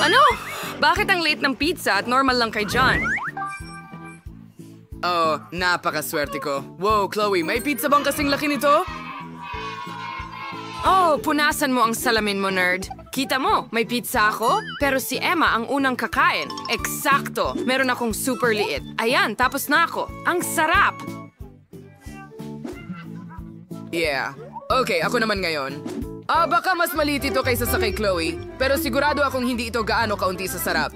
Ano? Bakit ang late ng pizza at normal lang kay John? Oh, napakaswerte ko. Wow, Chloe, may pizza bang kasing laki nito? Oh, punasan mo ang salamin mo, nerd. Kita mo, may pizza ako, pero si Emma ang unang kakain. Eksakto, meron akong super liit. Ayan, tapos na ako. Ang sarap! Yeah. Okay, ako naman ngayon. Baka mas maliit ito kaysa sa kay Chloe, pero sigurado akong hindi ito gaano kaunti sa sarap.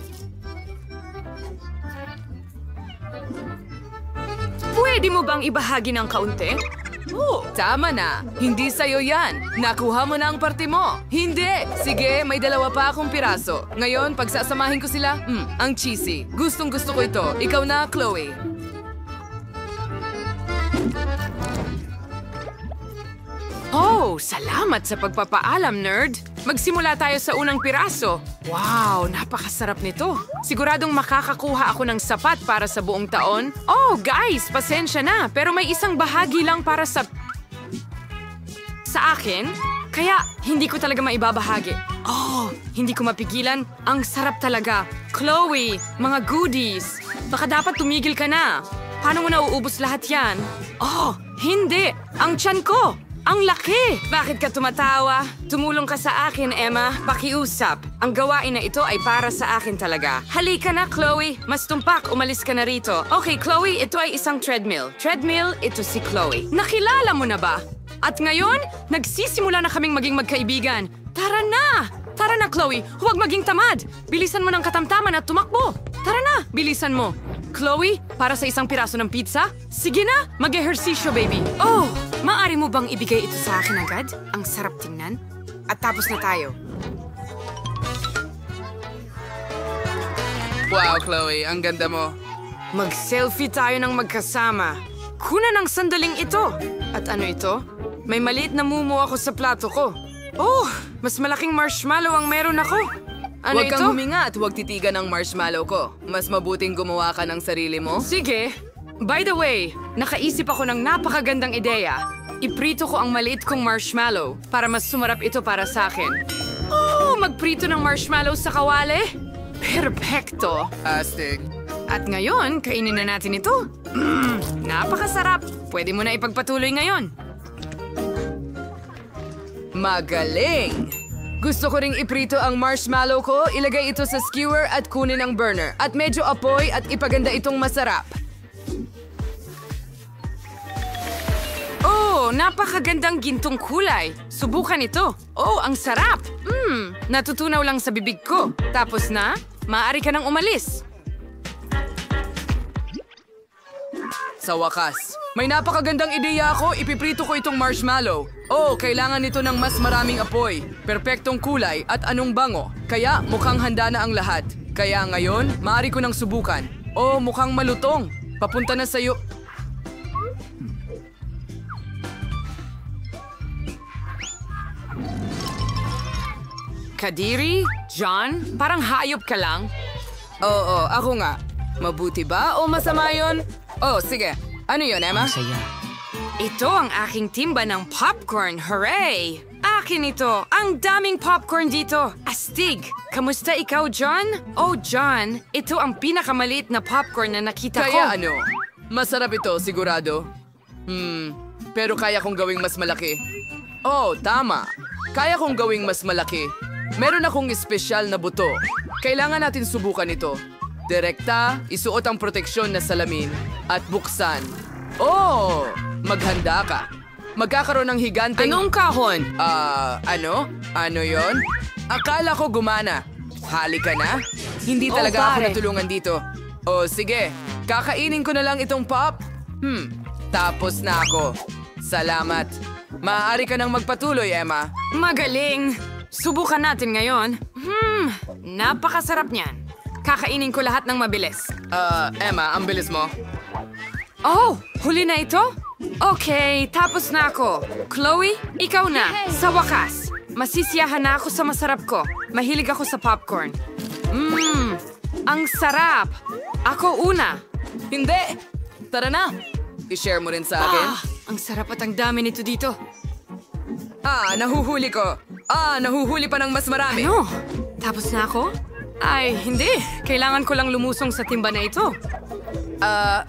Pwede mo bang ibahagi ng kaunti? Oh, tama na. Hindi sa'yo yan. Nakuha mo na ang parte mo. Hindi. Sige, may dalawa pa akong piraso. Ngayon, pagsasamahin ko sila, ang cheesy. Gustong gusto ko ito. Ikaw na, Chloe. Oh, salamat sa pagpapaalam, nerd. Magsimula tayo sa unang piraso. Wow, napakasarap nito. Siguradong makakakuha ako ng sapat para sa buong taon. Oh, guys, pasensya na. Pero may isang bahagi lang para sa akin. Kaya hindi ko talaga maibabahagi. Oh, hindi ko mapigilan. Ang sarap talaga. Chloe, mga goodies. Baka dapat tumigil ka na. Paano mo nauubos lahat yan? Oh, hindi. Ang tiyan ko. Ang laki! Bakit ka tumatawa? Tumulong ka sa akin, Emma. Pakiusap. Ang gawain na ito ay para sa akin talaga. Halika na, Chloe. Mas tumpak, umalis ka na rito. Okay, Chloe, ito ay isang treadmill. Treadmill, ito si Chloe. Nakilala mo na ba? At ngayon, nagsisimula na kaming maging magkaibigan. Tara na! Tara na, Chloe. Huwag maging tamad. Bilisan mo ng katamtaman at tumakbo. Tara na, bilisan mo. Chloe, para sa isang piraso ng pizza? Sige na, mag-ehersisyo, baby. Oh, maaari mo bang ibigay ito sa akin agad? Ang sarap tingnan. At tapos na tayo. Wow, Chloe, ang ganda mo. Mag-selfie tayo ng magkasama. Kuna ng sandaling ito. At ano ito? May maliit na mumu ako sa plato ko. Oh, mas malaking marshmallow ang meron ako. Ano Huwag ito? kang huminga at huwag titigan ang marshmallow ko. Mas mabuting gumawa ka ng sarili mo. Sige. By the way, nakaisip ako ng napakagandang ideya. Iprito ko ang maliit kong marshmallow para mas sumarap ito para sa akin. Oh, magprito ng marshmallow sa kawali? Perpekto. Astig. At ngayon, kainin na natin ito. Napakasarap. Pwede mo na ipagpatuloy ngayon. Magaling! Gusto ko ring iprito ang marshmallow ko, ilagay ito sa skewer at kunin ang burner. At medyo apoy at ipaganda itong masarap. Oh, napakagandang gintong kulay. Subukan ito. Oh, ang sarap. Natutunaw lang sa bibig ko. Tapos na, maaari ka nang umalis. Sa wakas, may napakagandang ideya ako, ipiprito ko itong marshmallow. Oh, kailangan nito ng mas maraming apoy, perpektong kulay at anong bango. Kaya mukhang handa na ang lahat. Kaya ngayon, maaari ko nang subukan. Oh, mukhang malutong. Papunta na sa'yo. Kadiri? John? Parang hayop ka lang. Oo, ako nga. Mabuti ba o masama yon? Oh, sige. Ano yon, Emma? Ito ang aking timba ng popcorn. Hooray! Akin ito. Ang daming popcorn dito. Astig. Kamusta ikaw, John? Oh, John, ito ang pinakamaliit na popcorn na nakita ko. Kaya ano? Masarap ito, sigurado. Pero kaya kong gawing mas malaki. Oh, tama. Kaya kong gawing mas malaki. Meron akong espesyal na buto. Kailangan natin subukan ito. Direkta, isuot ang proteksyon na salamin at buksan. Oh! Maghanda ka. Magkakaroon ng higanteng... Anong kahon? Ano? Ano yon? Akala ko gumana. Halika na. Hindi talaga ako pare. natulungan dito. Oh, sige. Kakainin ko na lang itong pop. Tapos na ako. Salamat. Maaari ka nang magpatuloy, Emma. Magaling. Subukan natin ngayon. Napakasarap niyan. Kakainin ko lahat ng mabilis. Emma, ang bilis mo. Oh, huli na ito? Okay, tapos na ako. Chloe, ikaw na. Sa wakas, masisiyahan na ako sa masarap ko. Mahilig ako sa popcorn. Ang sarap. Ako una. Hindi! Tara na! I-share mo rin sa akin. Ang sarap at ang dami nito dito. Nahuhuli ko. Nahuhuli pa ng mas marami. Ano? Tapos na ako? Ay, hindi. Kailangan ko lang lumusong sa timba na ito.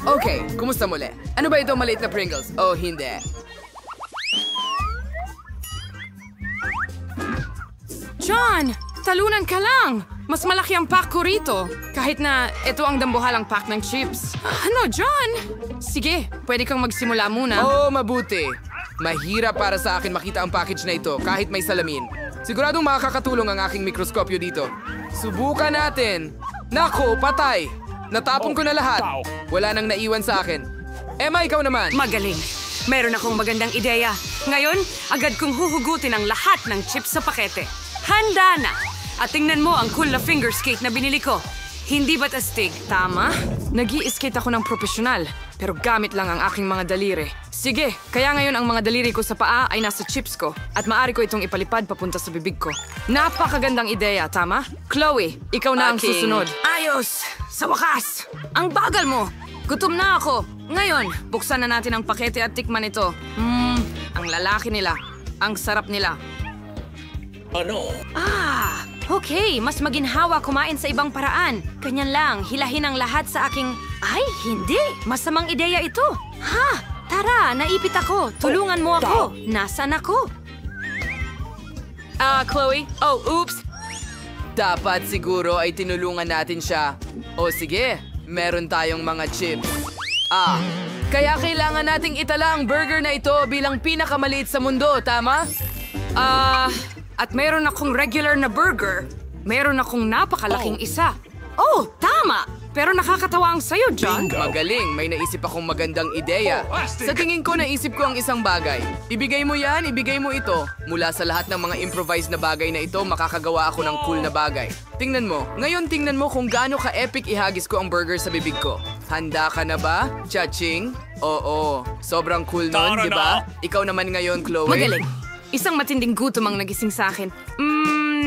Okay. Kumusta muli? Ano ba ito maliit na Pringles? Oh, hindi. John! Talunan ka lang! Mas malaki ang pack ko rito. Kahit na ito ang dambuhalang pack ng chips. Ano, John? Sige, pwede kang magsimula muna. Oh, mabuti. Mahirap para sa akin makita ang package na ito kahit may salamin. Siguradong makakatulong ang aking mikroskopyo dito. Subukan natin. Nako, patay. Natapon ko na lahat. Wala nang naiwan sa akin. Emma, ikaw naman. Magaling. Meron akong magandang ideya. Ngayon, agad kong huhugutin ang lahat ng chips sa pakete. Handa na! At tingnan mo ang cool na finger skate na binili ko. Hindi ba't astig? Tama? Nag-i-skate ako ng profesional, pero gamit lang ang aking mga daliri. Sige, kaya ngayon ang mga daliri ko sa paa ay nasa chips ko at maaari ko itong ipalipad papunta sa bibig ko. Napakagandang ideya, tama? Chloe, ikaw na ang susunod. Ayos! Sa wakas! Ang bagal mo! Gutom na ako! Ngayon, buksan na natin ang pakete at tikman ito. Ang lalaki nila. Ang sarap nila. Okay, mas maginhawa kumain sa ibang paraan. Ganyan lang, hilahin ang lahat sa aking... Ay, hindi! Masamang ideya ito! Ha? Tara, naipit ako. Tulungan mo ako. Nasaan ako? Chloe? Oh, oops! Dapat siguro ay tinulungan natin siya. O sige, meron tayong mga chips. Kaya kailangan nating itala ang burger na ito bilang pinakamaliit sa mundo, tama? At meron akong regular na burger. Meron akong napakalaking isa. Oh, tama! Pero nakakatawa ang sayo, John. Magaling, may naisip akong magandang ideya. Sa tingin ko, naisip ko ang isang bagay. Ibigay mo yan, ibigay mo ito. Mula sa lahat ng mga improvised na bagay na ito, makakagawa ako ng cool na bagay. Tingnan mo. Ngayon tingnan mo kung gaano ka-epic ihagis ko ang burger sa bibig ko. Handa ka na ba, Chaching? Oo, sobrang cool nun, di ba? Ikaw naman ngayon, Chloe. Magaling. Isang matinding gutom ang nagising sa akin.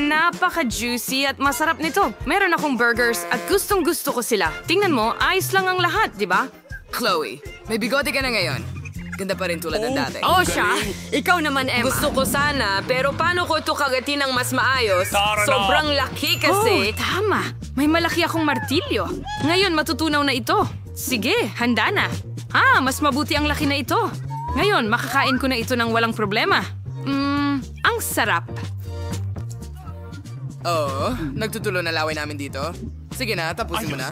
Napaka-juicy at masarap nito. Meron akong burgers at gustong-gusto ko sila. Tingnan mo, ayos lang ang lahat, di ba? Chloe, may bigote ka na ngayon. Ganda pa rin tulad ng dati. Oh, siya? Ikaw naman, Emma. Gusto ko sana, pero paano ko ito kagatin ng mas maayos? Sobrang laki kasi. Oh, tama. May malaki akong martilyo. Ngayon, matutunaw na ito. Sige, handa na. Mas mabuti ang laki na ito. Ngayon, makakain ko na ito ng walang problema. Ang sarap. Oo, nagtutulo na laway namin dito. Sige na, tapusin mo na.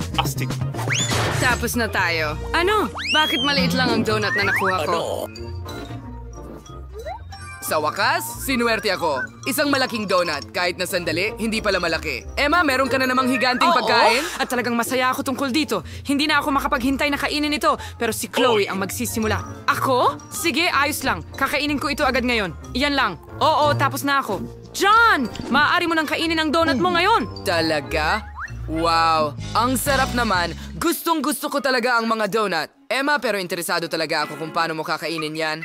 Tapos na tayo. Ano? Bakit maliit lang ang donut na nakuha ko? Sa wakas, sinuwerte ako. Isang malaking donut, kahit na sandali, hindi pala malaki. Emma, meron ka na namang higanting pagkain? At talagang masaya ako tungkol dito. Hindi na ako makapaghintay na kainin ito, pero si Chloe ang magsisimula. Ako? Sige, ayos lang. Kakainin ko ito agad ngayon. Iyan lang. Oo, tapos na ako. John! Maaari mo nang kainin ang donut mo ngayon. Talaga? Wow, ang sarap naman. Gustong-gusto ko talaga ang mga donut. Emma, pero interesado talaga ako kung paano mo kakainin yan.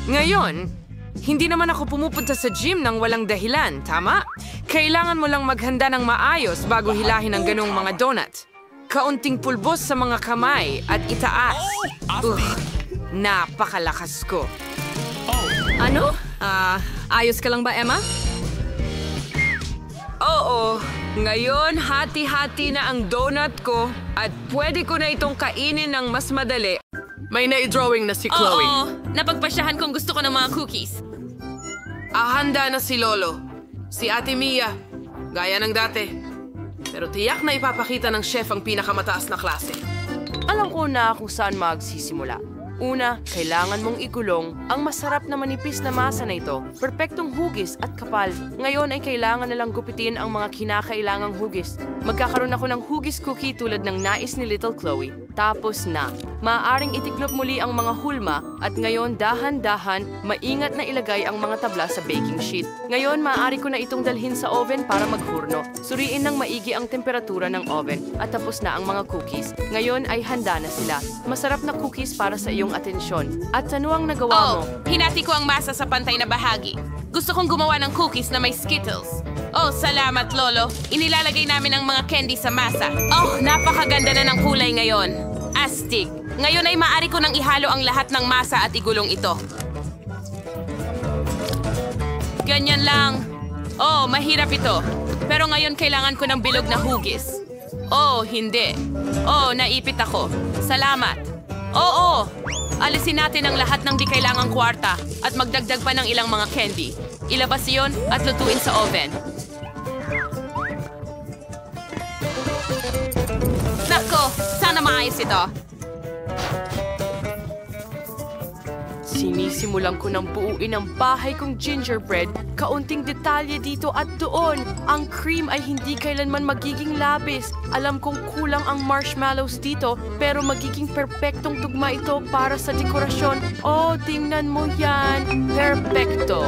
Ngayon, hindi naman ako pumupunta sa gym ng walang dahilan, tama? Kailangan mo lang maghanda ng maayos bago hilahin ang ganong mga donut. Kaunting pulbos sa mga kamay at itaas. Napakalakas ko. Ano? Ayos ka lang ba, Emma? Oo. Ngayon, hati-hati na ang donut ko at pwede ko na itong kainin ng mas madali. May na-drawing na si Chloe. Oo, napagpasyahan kung gusto ko ng mga cookies. Handa na si Lolo. Si Ate Mia. Gaya ng dati. Pero tiyak na ipapakita ng chef ang pinakamataas na klase. Alam ko na kung saan magsisimula. Una, kailangan mong igulong ang masarap na manipis na masa na ito. Perpektong hugis at kapal. Ngayon ay kailangan na lang gupitin ang mga kinakailangang hugis. Magkakaroon ako ng hugis cookie tulad ng nais ni Little Chloe. Tapos na. Maaaring itiklop muli ang mga hulma at ngayon dahan-dahan, maingat na ilagay ang mga tabla sa baking sheet. Ngayon, maaari ko na itong dalhin sa oven para maghurno. Suriin ng maigi ang temperatura ng oven at tapos na ang mga cookies. Ngayon ay handa na sila. Masarap na cookies para sa iyong atensyon. At ano ang nagawa mo? Hinati ko ang masa sa pantay na bahagi. Gusto kong gumawa ng cookies na may Skittles. Oh, salamat, Lolo. Inilalagay namin ang mga candy sa masa. Oh, napakaganda na ng kulay ngayon. Astig. Ngayon ay maaari ko nang ihalo ang lahat ng masa at igulong ito. Ganyan lang. Oh, mahirap ito. Pero ngayon kailangan ko ng bilog na hugis. Oh, hindi. Oh, naipit ako. Salamat. Oo. Alisin natin ang lahat ng di kailangang kwarta at magdagdag pa ng ilang mga candy. Ilabas iyon at lutuin sa oven. Nako, sana maayos ito. Sinisimulan ko ng buuin ang bahay kong gingerbread. Kaunting detalye dito at doon. Ang cream ay hindi kailanman magiging labis. Alam kong kulang ang marshmallows dito, pero magiging perpektong tugma ito para sa dekorasyon. Oh, tingnan mo yan. Perpekto.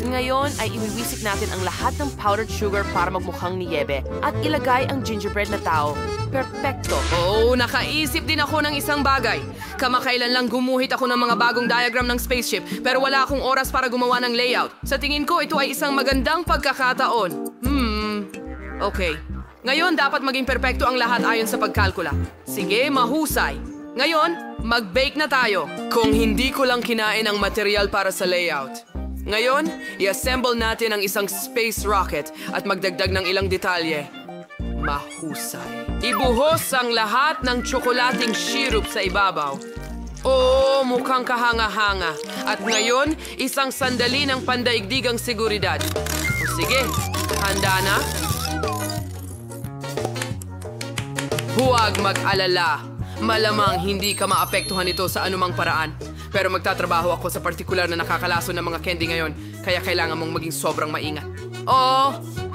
Ngayon ay iwiwisik natin ang lahat ng powdered sugar para magmukhang niyebe at ilagay ang gingerbread na tao. Perpekto. Oh, nakaisip din ako ng isang bagay. Kamakailan lang gumuhit ako ng mga bagong diagram ng spaceship pero wala akong oras para gumawa ng layout. Sa tingin ko, ito ay isang magandang pagkakataon. Okay. Ngayon, dapat maging perpekto ang lahat ayon sa pagkalkula. Sige, mahusay. Ngayon, mag-bake na tayo. Kung hindi ko lang kinain ang material para sa layout. Ngayon, i-assemble natin ang isang space rocket at magdagdag ng ilang detalye. Mahusay. Ibuhos ang lahat ng tsokolating syrup sa ibabaw. Oo, mukhang kahanga-hanga. At ngayon, isang sandali ng pandaigdigang seguridad. O sige, handa na? Huwag mag-alala. Malamang hindi ka maapektuhan ito sa anumang paraan. Pero magtatrabaho ako sa partikular na nakakalaso ng mga candy ngayon, kaya kailangan mong maging sobrang maingat. Oo,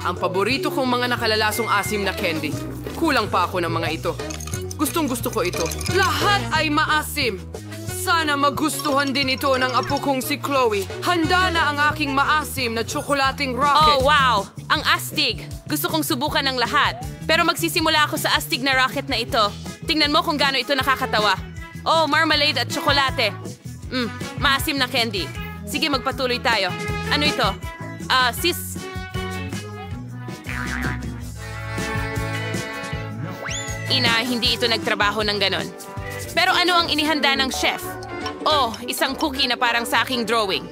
ang paborito kong mga nakalalasong asim na candy. Kulang pa ako ng mga ito. Gustong-gusto ko ito. Lahat ay maasim. Sana magustuhan din ito ng apo kong si Chloe. Handa na ang aking maasim na tsokolating rocket. Oh, wow! Ang astig! Gusto kong subukan ng lahat. Pero magsisimula ako sa astig na rocket na ito. Tingnan mo kung gaano ito nakakatawa. Oh, marmalade at tsokolate. Maasim na candy. Sige, magpatuloy tayo. Ano ito? Sis... Ina, hindi ito nagtrabaho ng ganon. Pero ano ang inihanda ng chef? Oh, isang cookie na parang sa aking drawing.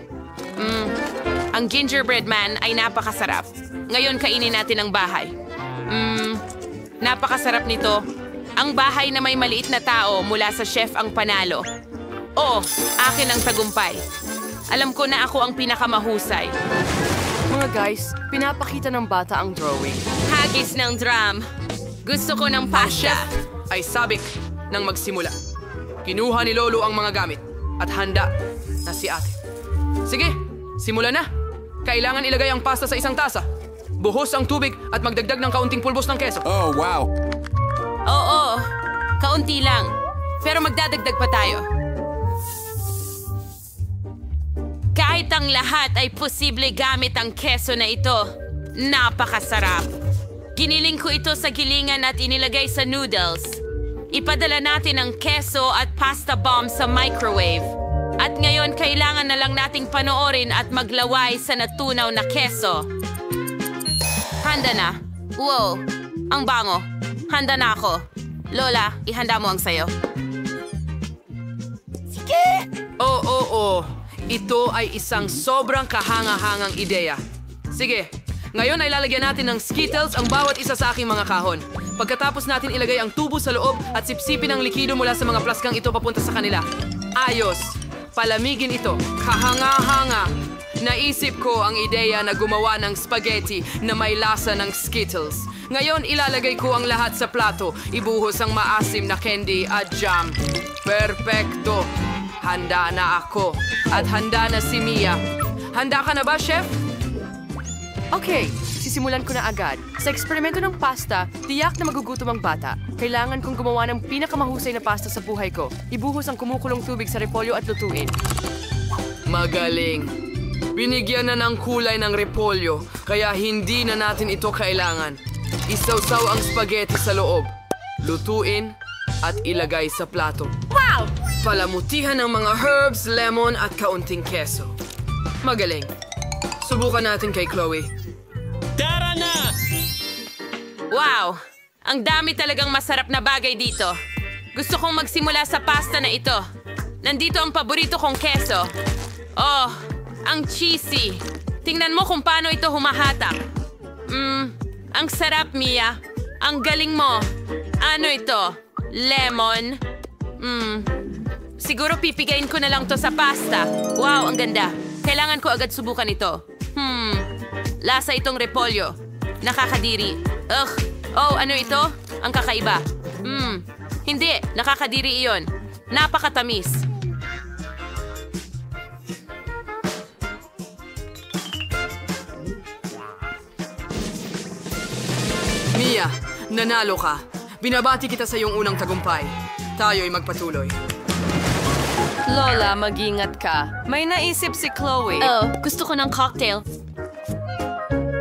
Ang gingerbread man ay napakasarap. Ngayon kainin natin ang bahay. Napakasarap nito. Ang bahay na may maliit na tao mula sa chef ang panalo. Oh, akin ang tagumpay. Alam ko na ako ang pinakamahusay. Mga guys, pinapakita ng bata ang drawing. Hagis ng drum. Gusto ko ng pasta. Ay sabik nang magsimula. Kinuha ni Lolo ang mga gamit at handa na si ate. Sige, simula na. Kailangan ilagay ang pasta sa isang tasa. Buhos ang tubig at magdagdag ng kaunting pulbos ng keso. Oh, wow. Oo, kaunti lang. Pero magdadagdag pa tayo. Kahit ang lahat ay posible gamit ang keso na ito. Napakasarap. Giniling ko ito sa gilingan at inilagay sa noodles. Ipadala natin ang keso at pasta bomb sa microwave. At ngayon kailangan na lang nating panoorin at maglaway sa natunaw na keso. Handa na. Wow, ang bango. Handa na ako. Lola, ihanda mo ang sayo. Sige! Oo. Ito ay isang sobrang kahanga-hangang ideya. Sige, ngayon ay lalagyan natin ng Skittles ang bawat isa sa aking mga kahon. Pagkatapos natin ilagay ang tubo sa loob at sipsipin ang likido mula sa mga plaskang ito papunta sa kanila. Ayos! Palamigin ito. Kahanga-hanga. Naisip ko ang ideya na gumawa ng spaghetti na may lasa ng Skittles. Ngayon ilalagay ko ang lahat sa plato. Ibuhos ang maasim na candy at jam. Perpekto! Handa na ako. At handa na si Mia. Handa ka na ba, Chef? Okay, sisimulan ko na agad. Sa eksperimento ng pasta, tiyak na magugutom ang bata. Kailangan kong gumawa ng pinakamahusay na pasta sa buhay ko. Ibuhos ang kumukulong tubig sa repolyo at lutuin. Magaling. Binigyan na ng kulay ng repolyo, kaya hindi na natin ito kailangan. Isawsaw ang spaghetti sa loob. Lutuin at ilagay sa plato. Wow! Palamutihan ng mga herbs, lemon at kaunting keso. Magaling. Subukan natin kay Chloe. Tara na! Wow! Ang dami talagang masarap na bagay dito. Gusto kong magsimula sa pasta na ito. Nandito ang paborito kong keso. Oh, ang cheesy. tingnan mo kung paano ito humahatak. Ang sarap, Mia. Ang galing mo. Ano ito? Lemon? Siguro pipigain ko na lang to sa pasta. Wow, ang ganda. Kailangan ko agad subukan ito. Lasa itong repolyo. Nakakadiri. Ugh. Oh, ano ito? Ang kakaiba. Hindi, nakakadiri iyon. Napakatamis. Mia, nanalo ka. Binabati kita sa iyong unang tagumpay. Tayo'y magpatuloy. Lola, mag-ingat ka. May naisip si Chloe. Oh, gusto ko ng cocktail.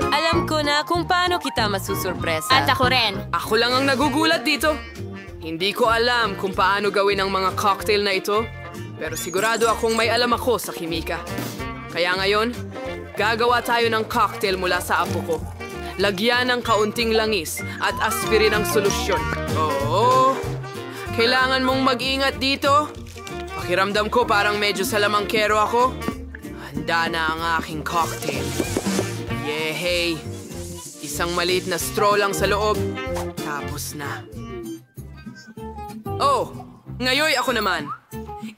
Alam ko na kung paano kita masusurpresa. At ako rin. Ako lang ang nagugulat dito. Hindi ko alam kung paano gawin ang mga cocktail na ito, pero sigurado akong may alam ako sa kimika. Kaya ngayon, gagawa tayo ng cocktail mula sa apo ko. Lagyan ng kaunting langis at aspirin ang solusyon. Oo, kailangan mong mag-ingat dito. Pakiramdam ko parang medyo salamangkero ako. Handa na ang aking cocktail. Yehey! Isang maliit na straw lang sa loob. Tapos na. Oh, ngayon ako naman.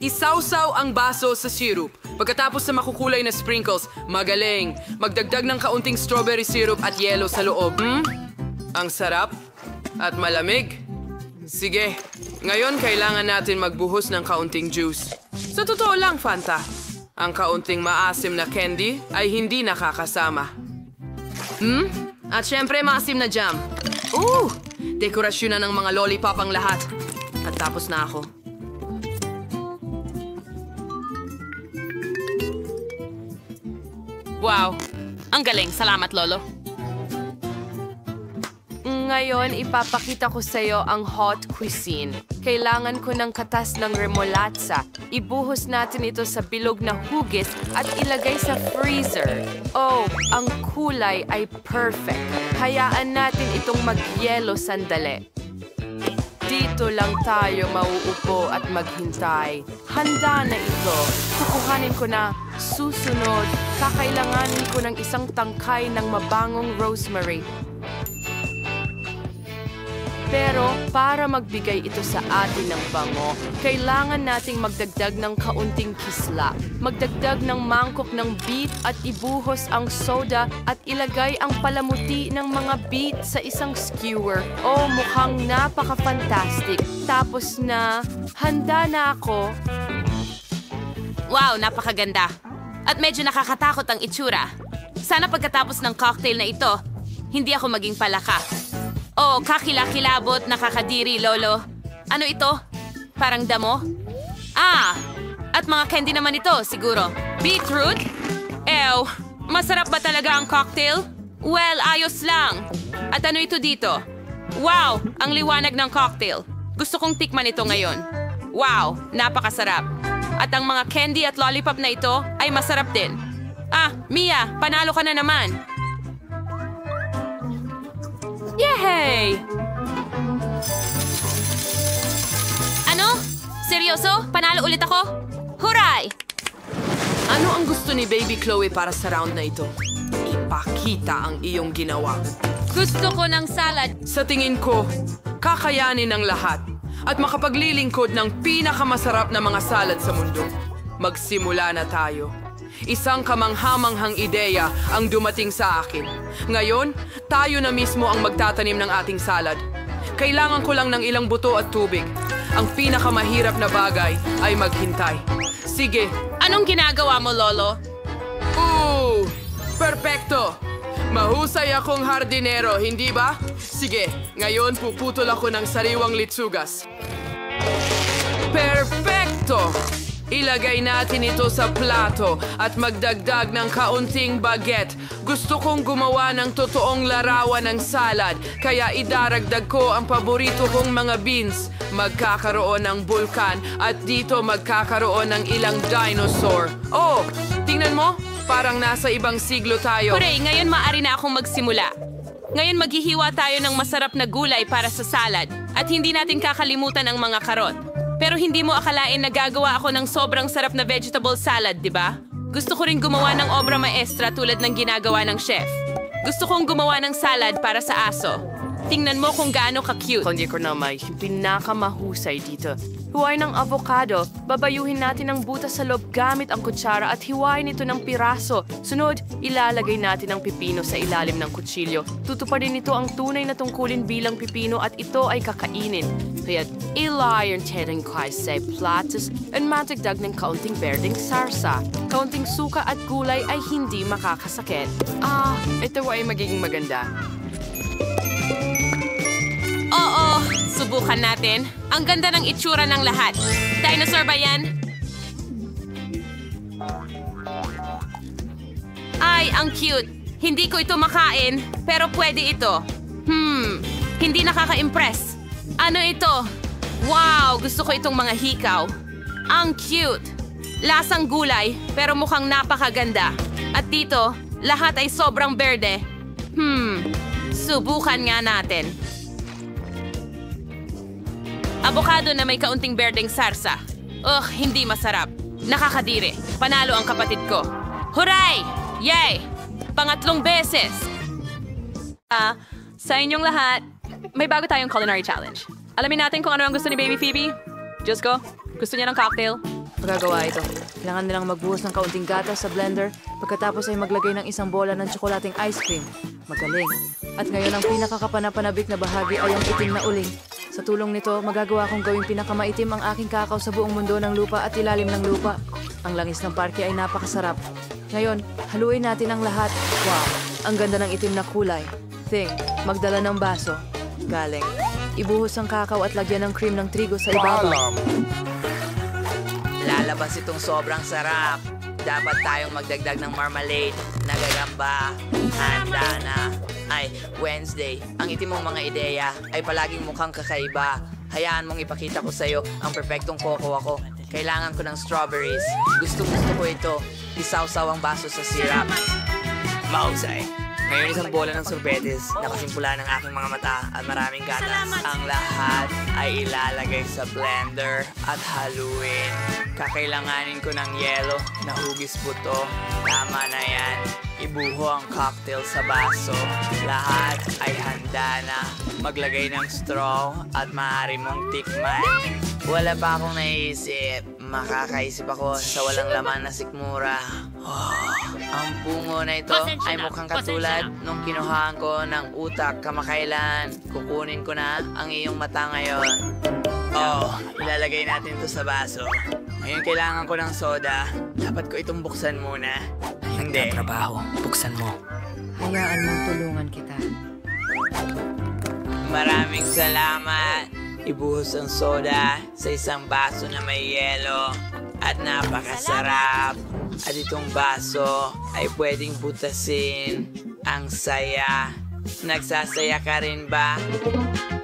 Isawsaw ang baso sa syrup. Pagkatapos sa makukulay na sprinkles, magaling. Magdagdag ng kaunting strawberry syrup at yelo sa loob. Ang sarap at malamig. Sige, ngayon kailangan natin magbuhos ng kaunting juice. Sa totoo lang, Fanta, ang kaunting maasim na candy ay hindi nakakasama. At syempre, maasim na jam. Dekorasyon na ng mga lollipop ang lahat. At tapos na ako. Wow, ang galing. Salamat, Lolo. Ngayon, ipapakita ko sa'yo ang hot cuisine. Kailangan ko ng katas ng remolatsa. Ibuhos natin ito sa bilog na hugis at ilagay sa freezer. Oh, ang kulay ay perfect. Hayaan natin itong magyelo sandali. Dito lang tayo mauupo at maghintay. Handa na ito. Kukuhanin ko na. Susunod, kakailanganin ko ng isang tangkay ng mabangong rosemary. Pero para magbigay ito sa atin ng bango, kailangan nating magdagdag ng kaunting kisla. Magdagdag ng mangkok ng beet at ibuhos ang soda at ilagay ang palamuti ng mga beet sa isang skewer. Oh, mukhang napaka-fantastic. Tapos na, handa na ako. Wow, napakaganda. At medyo nakakatakot ang itsura. Sana pagkatapos ng cocktail na ito, hindi ako maging palaka. Oh, kakilakilabot, nakakadiri, Lolo. Ano ito? Parang damo? At mga candy naman ito, siguro. Beetroot? Ew, masarap ba talaga ang cocktail? Well, ayos lang. At ano ito dito? Wow, ang liwanag ng cocktail. Gusto kong tikman ito ngayon. Wow, napakasarap. At ang mga candy at lollipop na ito ay masarap din. Mia, panalo ka na naman. Yehey! Ano? Seryoso? Panalo ulit ako? Huray! Ano ang gusto ni Baby Chloe para sa round na ito? Ipakita ang iyong ginawa. Gusto ko ng salad. Sa tingin ko, kakayanin ng lahat at makapaglilingkod ng pinakamasarap na mga salad sa mundo. Magsimula na tayo. Isang kamanghamanghang ideya ang dumating sa akin. Ngayon, tayo na mismo ang magtatanim ng ating salad. Kailangan ko lang ng ilang buto at tubig. Ang pinakamahirap na bagay ay maghintay. Sige. Anong ginagawa mo, Lolo? Perpekto! Mahusay akong hardinero, hindi ba? Sige, ngayon puputol ako ng sariwang litsugas. Perpekto! Ilagay natin ito sa plato at magdagdag ng kaunting baguette. Gusto kong gumawa ng totoong larawan ng salad, kaya idaragdag ko ang paborito kong mga beans. Magkakaroon ng bulkan at dito magkakaroon ng ilang dinosaur. Oh, tingnan mo, parang nasa ibang siglo tayo. Hooray, ngayon maaari na akong magsimula. Ngayon maghihiwa tayo ng masarap na gulay para sa salad at hindi natin kakalimutan ang mga karot. Pero hindi mo akalain na gagawa ako ng sobrang sarap na vegetable salad, di ba? Gusto ko rin gumawa ng obra maestra tulad ng ginagawa ng chef. Gusto kong gumawa ng salad para sa aso. Tingnan mo kung gaano ka-cute. Hindi ko na may pinakamahusay dito. Huwain ng avocado, babayuhin natin ang butas sa loob gamit ang kutsara at hiwain ito ng piraso. Sunod, ilalagay natin ang pipino sa ilalim ng kutsilyo. Tutuparin nito ang tunay na tungkulin bilang pipino at ito ay kakainin. Kaya't ilayan natin sa platos at matagdag ng kaunting berdeng sarsa. Kaunting suka at gulay ay hindi makakasakit. Ito ay magiging maganda. Oo, subukan natin. Ang ganda ng itsura ng lahat. Dinosaur ba yan? Ay, ang cute. Hindi ko ito makain, pero pwede ito. Hindi nakaka-impress. Ano ito? Wow, gusto ko itong mga hikaw. Ang cute. Lasang gulay, pero mukhang napakaganda. At dito, lahat ay sobrang berde. Subukan nga natin. Avocado na may kaunting berdeng sarsa. Hindi masarap. Nakakadiri. Panalo ang kapatid ko. Huray! Yay! Pangatlong beses! Sa inyong lahat, may bago tayong culinary challenge. Alamin natin kung ano ang gusto ni Baby Phoebe. Diyos ko, gusto niya ng cocktail. Magagawa ito. Kailangan nilang magbuhos ng kaunting gatas sa blender, pagkatapos ay maglagay ng isang bola ng tsokolating ice cream. Magaling. At ngayon ang pinakakapanapanabik na bahagi ay ang itim na uling. Sa tulong nito, magagawa kong gawing pinakamaitim ang aking kakao sa buong mundo ng lupa at ilalim ng lupa. Ang langis ng parke ay napakasarap. Ngayon, haluin natin ang lahat. Wow, ang ganda ng itim na kulay. Thing, magdala ng baso. Galing. Ibuhos ang kakao at lagyan ng cream ng trigo sa ibabaw. Lalabas itong sobrang sarap. Dapat tayong magdagdag ng marmalade. Nagagamba. Handa na. Ay, Wednesday, ang itim mong mga ideya ay palaging mukhang kakaiba. Hayaan mong ipakita ko sa'yo ang perfectong cocoa ako. Kailangan ko ng strawberries. Gusto ko ito. Isaw-saw ang baso sa syrup. Mahusay. Ngayon isang bola ng sorbetes, nakasimpula ng aking mga mata at maraming gatas. Ang lahat ay ilalagay sa blender at haluin. Kakailanganin ko ng yelo na hugis buto. Tama na yan. Ibuho ang cocktail sa baso. Lahat ay handa na. Maglagay ng straw at maaari mong tikman. Wala pa akong naisip. Makakaisip ako sa walang laman na sikmura. Ang bungo na ito ay mukhang katulad nung kinuhaan ko ng utak kamakailan. Kukunin ko na ang iyong mata ngayon. Ilalagay natin ito sa baso. Ngayon kailangan ko ng soda. Dapat ko itong buksan muna. Hindi. Trabaho. Buksan mo. Hayaan mong tulungan kita. Maraming salamat. Ibuhos ang soda sa isang baso na may yelo. At napakasarap. At itong baso ay pwedeng butasin. Ang saya. Nagsasaya ka rin ba?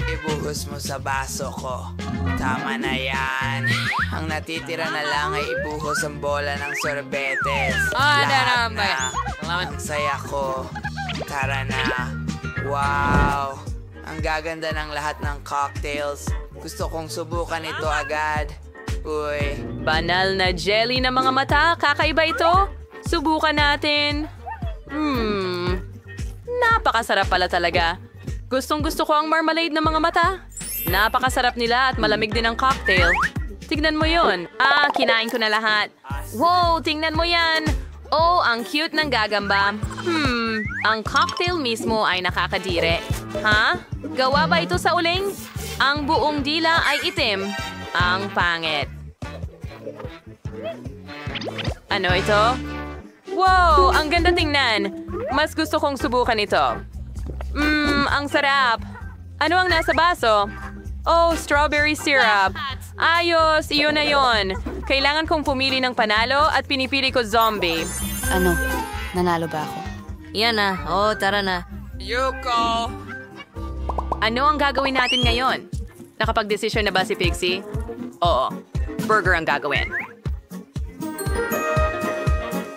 Ibuhos mo sa baso ko. Tama na yan. Ang natitira na lang ay ibuhos ang bola ng sorbetes. Lahat na. Ang saya ko. Tara na. Wow. Ang gaganda ng lahat ng cocktails. Gusto kong subukan ito agad. Uy. Banal na jelly na mga mata. Kakaiba ito. Subukan natin. Napakasarap pala talaga. Gustong-gusto ko ang marmalade ng mga mata. Napakasarap nila at malamig din ang cocktail. Tignan mo yun. Kinain ko na lahat. Wow, tingnan mo yan. Ang cute ng gagamba. Ang cocktail mismo ay nakakadire. Gawa ba ito sa uling? Ang buong dila ay itim. Ang pangit. Ano ito? Wow, ang ganda tingnan. Mas gusto kong subukan ito. Ang sarap. Ano ang nasa baso? Strawberry syrup. Ayos, iyon na yon. Kailangan kong pumili ng panalo at pinipili ko zombie. Ano? Nanalo ba ako? Yan na. Tara na. Yuko! Ano ang gagawin natin ngayon? Nakapag-desisyon na ba si Pixie? Oo. Burger ang gagawin.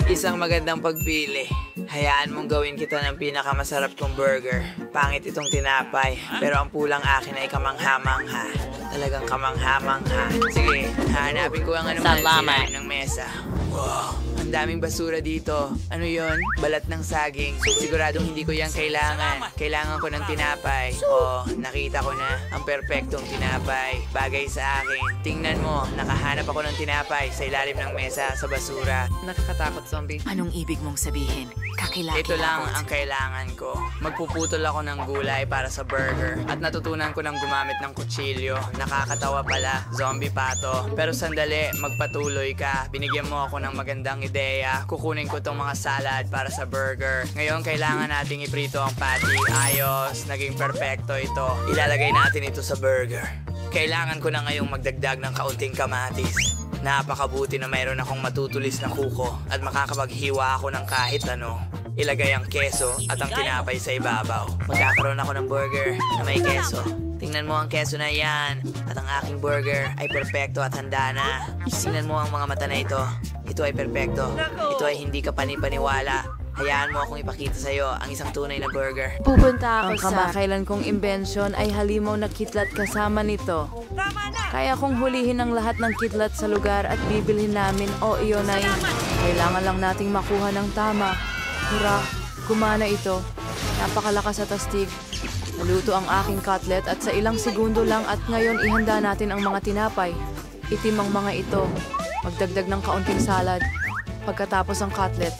Isang magandang pagpili. Hayaan mong gawin kita ng pinakamasarap kong burger. Pangit itong tinapay, pero ang pulang akin ay kamangha-mangha. Talagang kamangha-mangha. Sige, hanapin ko ang anuman sinain ng mesa. Wow, ang ang daming basura dito. Ano yon? Balat ng saging. Siguradong hindi ko yan kailangan. Kailangan ko ng tinapay. Oh, nakita ko na. Ang perpektong tinapay. Bagay sa akin. Tingnan mo, nakahanap ako ng tinapay sa ilalim ng mesa sa basura. Nakakatakot, zombie. Anong ibig mong sabihin? Ito lang ang kailangan ko. Magpuputol ako ng gulay para sa burger. At natutunan ko ng gumamit ng kutsilyo. Nakakatawa pala, zombie pato. Pero sandali, magpatuloy ka. Binigyan mo ako ng magandang ideya. Kukunin ko tong mga salad para sa burger. Ngayon, kailangan nating iprito ang patty. Ayos, naging perfecto ito. Ilalagay natin ito sa burger. Kailangan ko na ngayong magdagdag ng kaunting kamatis. Napakabuti na mayroon akong matutulis na kuko at makakapaghiwa ako ng kahit ano. Ilagay ang keso at ang tinapay sa ibabaw. Magkakaroon ako ng burger na may keso. Tingnan mo ang keso na yan. At ang aking burger ay perpekto at handa na. Tingnan mo ang mga mata na ito. Ito ay perpekto. Ito ay hindi ka panipaniwala. Hayaan mo akong ipakita sa'yo ang isang tunay na burger. Pupunta ako sa... Ang kamakailan kong imbensyon ay halimaw na kitlat kasama nito. Kaya kong hulihin ang lahat ng kitlat sa lugar at bibilhin namin o iyon ay kailangan lang nating makuha ng tama. Hurra, gumana ito. Napakalakas at astig. Naluto ang aking cutlet at sa ilang segundo lang at ngayon ihanda natin ang mga tinapay. Itim ang mga ito. Magdagdag ng kaunting salad. Pagkatapos ang cutlet.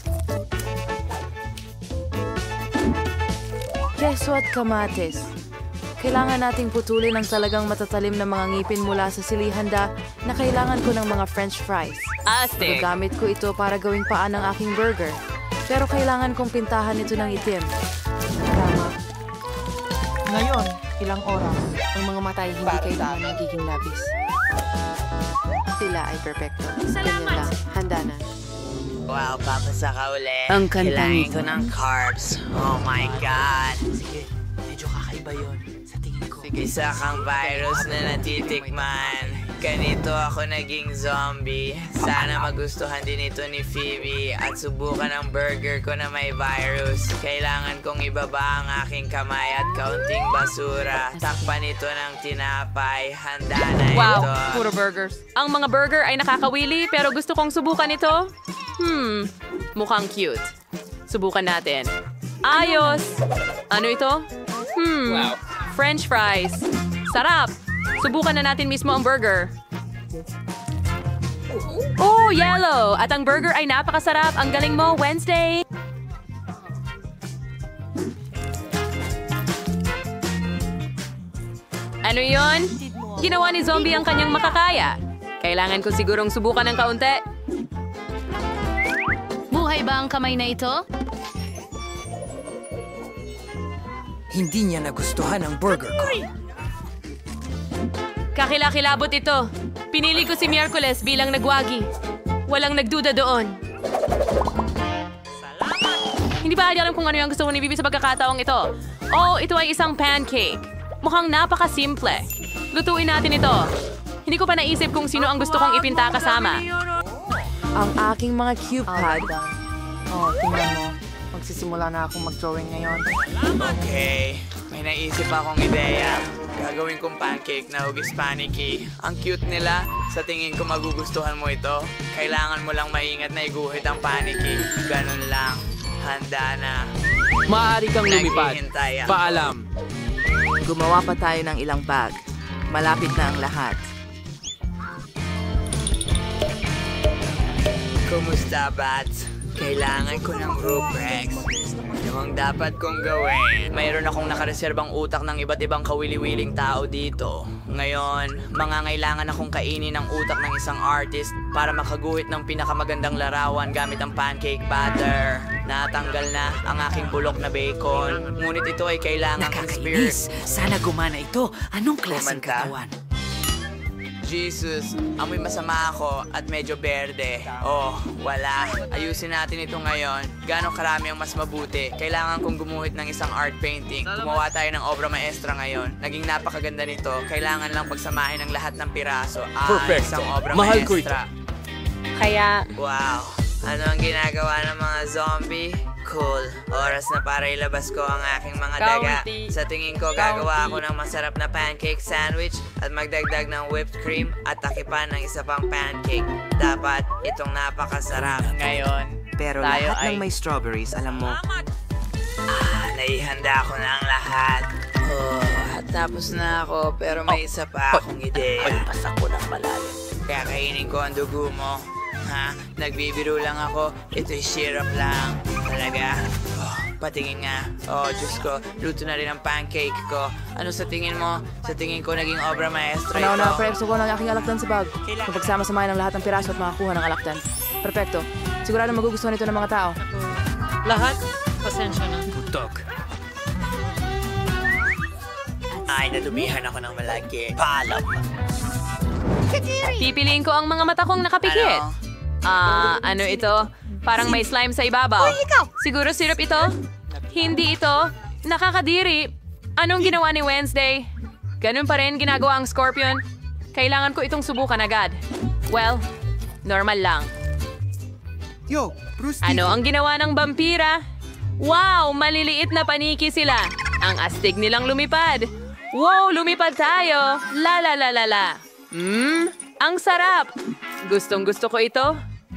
Keso at kamatis. Kailangan nating putulin ang talagang matatalim na mga ngipin mula sa silihanda na kailangan ko ng mga french fries. Astig! Gagamit ko ito para gawing paan ng aking burger. Pero kailangan kong pintahan ito ng itim. Tama. Ngayon, ilang oras, ang mga mata ay hindi kailangan nagiging labis. Sila ay perfecto. Ganyan lang. Handa na. Wow, papasa ka uli. Ang kanta Kailangan nito. ko ng carbs. Oh my God. Sige, medyo kakaiba yun. Sa tingin ko. Isa kang virus na natitikman. Ganito ako naging zombie. Sana magustuhan din ito ni Phoebe at subukan ang burger ko na may virus. Kailangan kong ibaba ang aking kamay at kaunting basura. Takpan ito ng tinapay. Handa na Wow, ito. puro burgers. Ang mga burger ay nakakawili pero gusto kong subukan ito. Mukhang cute. Subukan natin. Ayos! Ano ito? French fries. Sarap! Subukan na natin mismo ang burger. Oh, yellow! At ang burger ay napakasarap. Ang galing mo, Wednesday! Ano yon? Ginawa ni Zombie ang kanyang makakaya. Kailangan ko sigurong subukan ng kaunti. Buhay ba ang kamay na ito? Hindi niya nagustuhan ang burger ko. Kakilakilabot ito. Pinili ko si Miyerkules bilang nagwagi. Walang nagduda doon. Hindi ba alam kung ano yung gusto ko ni Bibi sa pagkakataong ito? Oh, ito ay isang pancake. Mukhang napakasimple. Lutuin natin ito. Hindi ko pa naisip kung sino ang gusto kong ipinta kasama. Ang aking mga cube pad. Oh, tingnan mo. Magsisimula na akong mag-drawing ngayon. Okay, may naisip akong ideya. Gagawin kong pancake na hugis panicky. Ang cute nila. Sa tingin ko magugustuhan mo ito. Kailangan mo lang maingat na iguhit ang panicky. Ganun lang. Handa na. Maaari kang lumipad. Naghihintay ako. Paalam. Gumawa pa tayo ng ilang bag. Malapit na ang lahat. Kumusta, Bats? Kailangan ko ng ruprex. Ano ang dapat kong gawin? Mayroon akong nakareserbang utak ng iba't ibang kawili-wiling tao dito. Ngayon, mangangailangan akong kainin ang utak ng isang artist para makaguhit ng pinakamagandang larawan gamit ang pancake batter. Natanggal na ang aking bulok na bacon. Ngunit ito ay kailangan kong spirit. Nakakainis. Sana gumana ito. Anong klaseng Kumanta. katawan? Jesus, amoy masama ako at medyo berde. Oh, wala. Ayusin natin ito ngayon. Gano'ng karami ang mas mabuti. Kailangan kong gumuhit ng isang art painting. Gumawa tayo ng obra maestra ngayon. Naging napakaganda nito. Kailangan lang pagsamahin ang lahat ng piraso. Perfecto. Isang obra Mahal ko maestra. Kaya, Wow. Ano ang ginagawa ng mga zombie? Cool. Oras na para ilabas ko ang aking mga daga. Sa tingin ko, gagawa ako ng masarap na pancake sandwich at magdagdag ng whipped cream at takipan ng isa pang pancake. Dapat itong napakasarap. Ngayon, Pero tayo lahat ay... ng may strawberries, alam mo. Naihanda ko na ang lahat. Tapos na ako, pero may isa pa akong ideya. Pagpas ako ng malalim. Kaya kainin ko ang dugo mo. Ha? Nagbibiro lang ako. Ito'y syrup lang. Talaga? Patingin nga. Diyos ko. Luto na rin ang pancake ko. Ano sa tingin mo? Sa tingin ko naging obra maestra ito. Una, prep ko ng aking alakdan sa bag. Mapagsama-samahin ang lahat ng piraso at makakuha ng alakdan. Perfecto. Sigurado magugustuhan ito ng mga tao. Lahat? Pasensya na. Putok. Ay, nadumihan ako ng malaki. Paalam. Pipiliin ko ang mga mata kong nakapikit. Ano ito? Parang may slime sa ibabaw. Siguro syrup ito? Hindi ito. Nakakadiri. Anong ginawa ni Wednesday? Ganun pa rin ginagawa ang Scorpion. Kailangan ko itong subukan agad. Well, normal lang. Ano ang ginawa ng vampira? Wow, maliliit na paniki sila. Ang astig nilang lumipad. Wow, lumipad tayo. La la la la la. Ang sarap. Gustong gusto ko ito.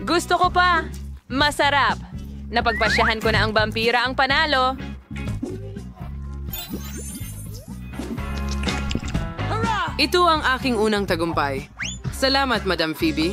Gusto ko pa. Masarap. Napagpasyahan ko na ang vampira ang panalo. Ito ang aking unang tagumpay. Salamat, Madam Phoebe.